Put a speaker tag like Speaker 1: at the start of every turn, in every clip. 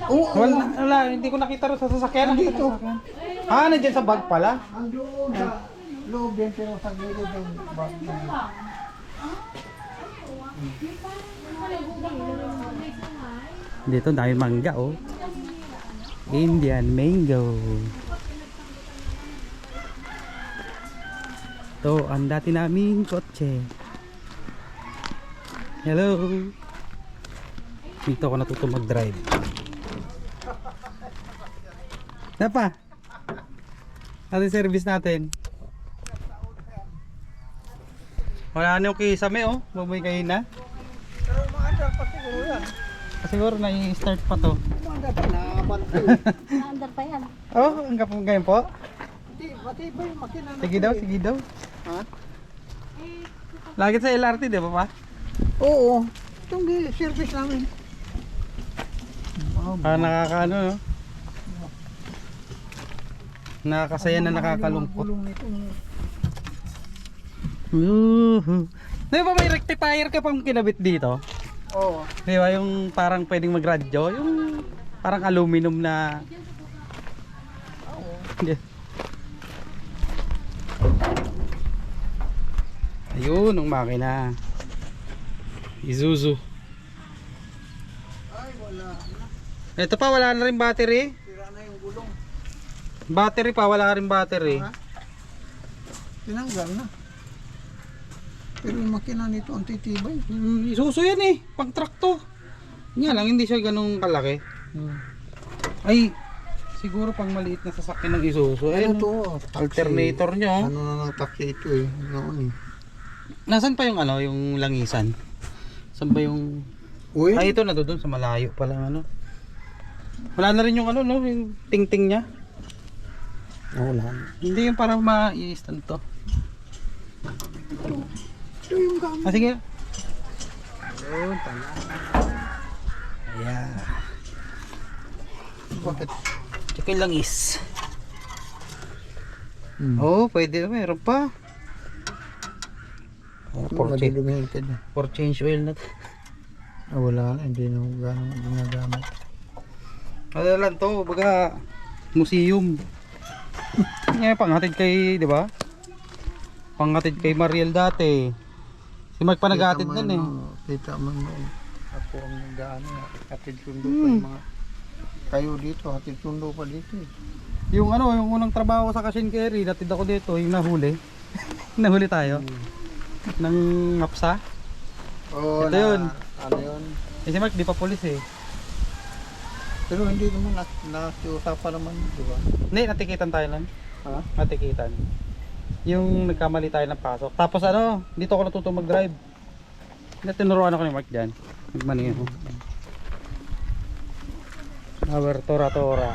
Speaker 1: Oo.
Speaker 2: Wala, hindi ko nakita rin sa sasakyan.
Speaker 1: Nandito.
Speaker 2: Ah, nandiyan sa bag pala.
Speaker 1: Andoon sa loob yan, pero sa gilid yung bag na yun.
Speaker 2: Dito dahil mangga oh. Indian mango. To ang dati naming kotse. Hello. Dito ako natuto mag-drive. Napa? Ating service natin. Wala na yung kisame oh. Bumay kayo na.
Speaker 1: Pero maandar pa siguro yan.
Speaker 2: Siguro na-i-start pa to.
Speaker 1: Maandar pa na,
Speaker 3: Naandar pa yan.
Speaker 2: Oh, ang kapong ngayon po.
Speaker 1: Pati ba yung makina na?
Speaker 2: Sige daw, sige daw.
Speaker 1: Ha?
Speaker 2: Lagi sa LRT, di ba pa?
Speaker 1: Oo. Itong service namin.
Speaker 2: Nakakaano, no? Nakakasaya na nakakalungkot.
Speaker 1: Gulong nitong
Speaker 2: Di ba may rectifier ka pang kinabit dito?
Speaker 1: Oo.
Speaker 2: Di ba yung parang pwedeng magradyo? Yung parang aluminum na... Hindi. Ayun, ang makina. Isuzu.
Speaker 1: Ay, wala.
Speaker 2: Ito pa, wala na rin battery.
Speaker 1: Sira na yung gulong.
Speaker 2: Battery pa, wala rin battery.
Speaker 1: Ha? Tinanggal na. Pero yung makina nito ang titibay.
Speaker 2: Isuzu yan eh, pang truck to. Nga lang, hindi siya ganun kalaki.
Speaker 1: Hmm.
Speaker 2: Ay, siguro pang maliit na sasakyan ng Isuzu.
Speaker 1: Ano
Speaker 2: Ayun,
Speaker 1: to?
Speaker 2: alternator nyo.
Speaker 1: Ano na ng taxi ito eh. Noon eh.
Speaker 2: Nasaan pa yung ano, yung langisan? Saan ba yung...
Speaker 1: Uy?
Speaker 2: Ay, ito na doon sa malayo pala ano. Wala na rin yung ano, no? Yung ting-ting niya.
Speaker 1: Wala na.
Speaker 2: Hindi yung para ma-i-stand to.
Speaker 1: Ito yung gamit.
Speaker 2: Ah, sige.
Speaker 1: Ayun, tala.
Speaker 2: Ayan.
Speaker 1: Bakit?
Speaker 2: Tsaka yung langis.
Speaker 1: Oh.
Speaker 2: Oh, pwede. Meron pa.
Speaker 1: Madiluminated na.
Speaker 2: For change oil na to.
Speaker 1: Ah, wala na. Hindi na gano'ng ginagamit.
Speaker 2: Ano lang to, baga museum. Ngayon panghatid kay, di ba? Panghatid kay Mariel dati. Si Mark pa naghatid nun eh.
Speaker 1: Kita mo noon. Ako ang nag-ano. Hatid sundo pa yung mga... Kayo dito, hatid sundo pa dito eh.
Speaker 2: Yung ano, yung unang trabaho ko sa Cashin Carry, natid ako dito, yung nahuli. Nahuli tayo. Ng mapsa.
Speaker 1: Oo,
Speaker 2: Ito yun.
Speaker 1: Ano yun?
Speaker 2: Eh si Mark di pa pulis eh.
Speaker 1: Pero hindi naman nakiusapan naman, di ba?
Speaker 2: Hindi, natikitan tayo lang.
Speaker 1: Ha?
Speaker 2: Natikitan. Yung nagkamali tayo ng pasok. Tapos ano, dito ako natuto mag-drive. Tinuruan ako ni Mark dyan. Nagmaneho. Our tora-tora.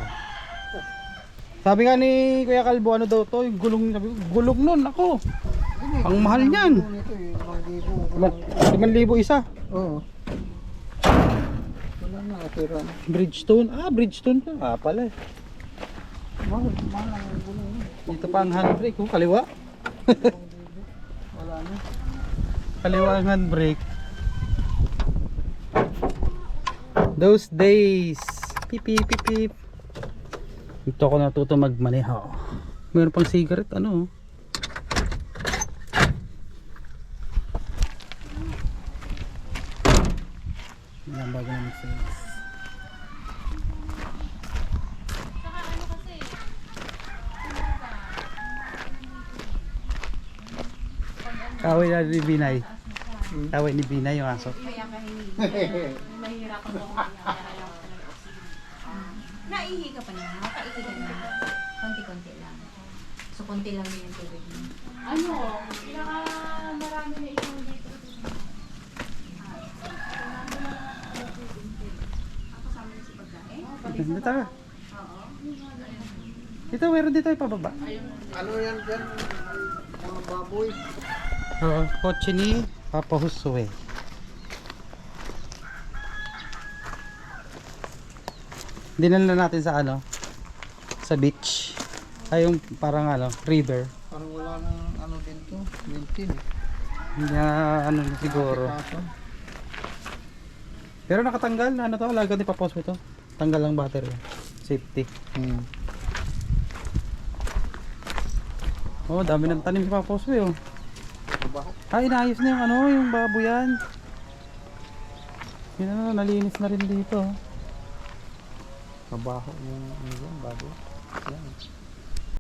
Speaker 2: Sabi nga ni Kuya Kalbo, ano daw to? Yung gulong, sabi ko, gulong nun ako. Ang mahal niyan.
Speaker 1: Ito eh,
Speaker 2: 5,000 isa.
Speaker 1: Oo. Wala na, pero
Speaker 2: Bridgestone. Ah, Bridgestone to. Ah, pala eh.
Speaker 1: mahal ang gulong.
Speaker 2: Dito pa ang handbrake. Oh, kaliwa.
Speaker 1: Wala na.
Speaker 2: Kaliwa ang handbrake. Those days. Pip pip pip pip. Dito ako natuto magmaneho. Meron pang cigarette ano. Yan bago na mag-sales. Kaway na ni Binay. Kaway ni Binay yung aso.
Speaker 3: Naihi ka pa na, nakaihi ka na. Konti-konti lang. So, konti lang din yung tubig mo.
Speaker 4: Ano, marami na isang dito.
Speaker 2: Dito tayo. Dito, meron dito yung pababa.
Speaker 1: Ano yan dyan? Mga baboy.
Speaker 2: Oo, kotse ni Papa Husue. Dinala natin sa ano? Sa beach. Ay yung parang ano, river.
Speaker 1: Parang wala nang ano din to. Mintin.
Speaker 2: Hindi na ano na siguro.
Speaker 1: Kaso.
Speaker 2: Pero nakatanggal na ano to, alaga ni Papa Husue to. tanggal ang battery. Safety. Oh, dami ng tanim sa Papa Jose, oh.
Speaker 1: Trabaho.
Speaker 2: Inayos na yung ano, yung baboyan. Yun ano, nalinis na rin dito.
Speaker 1: Trabaho yung ano yan, bago. Yan.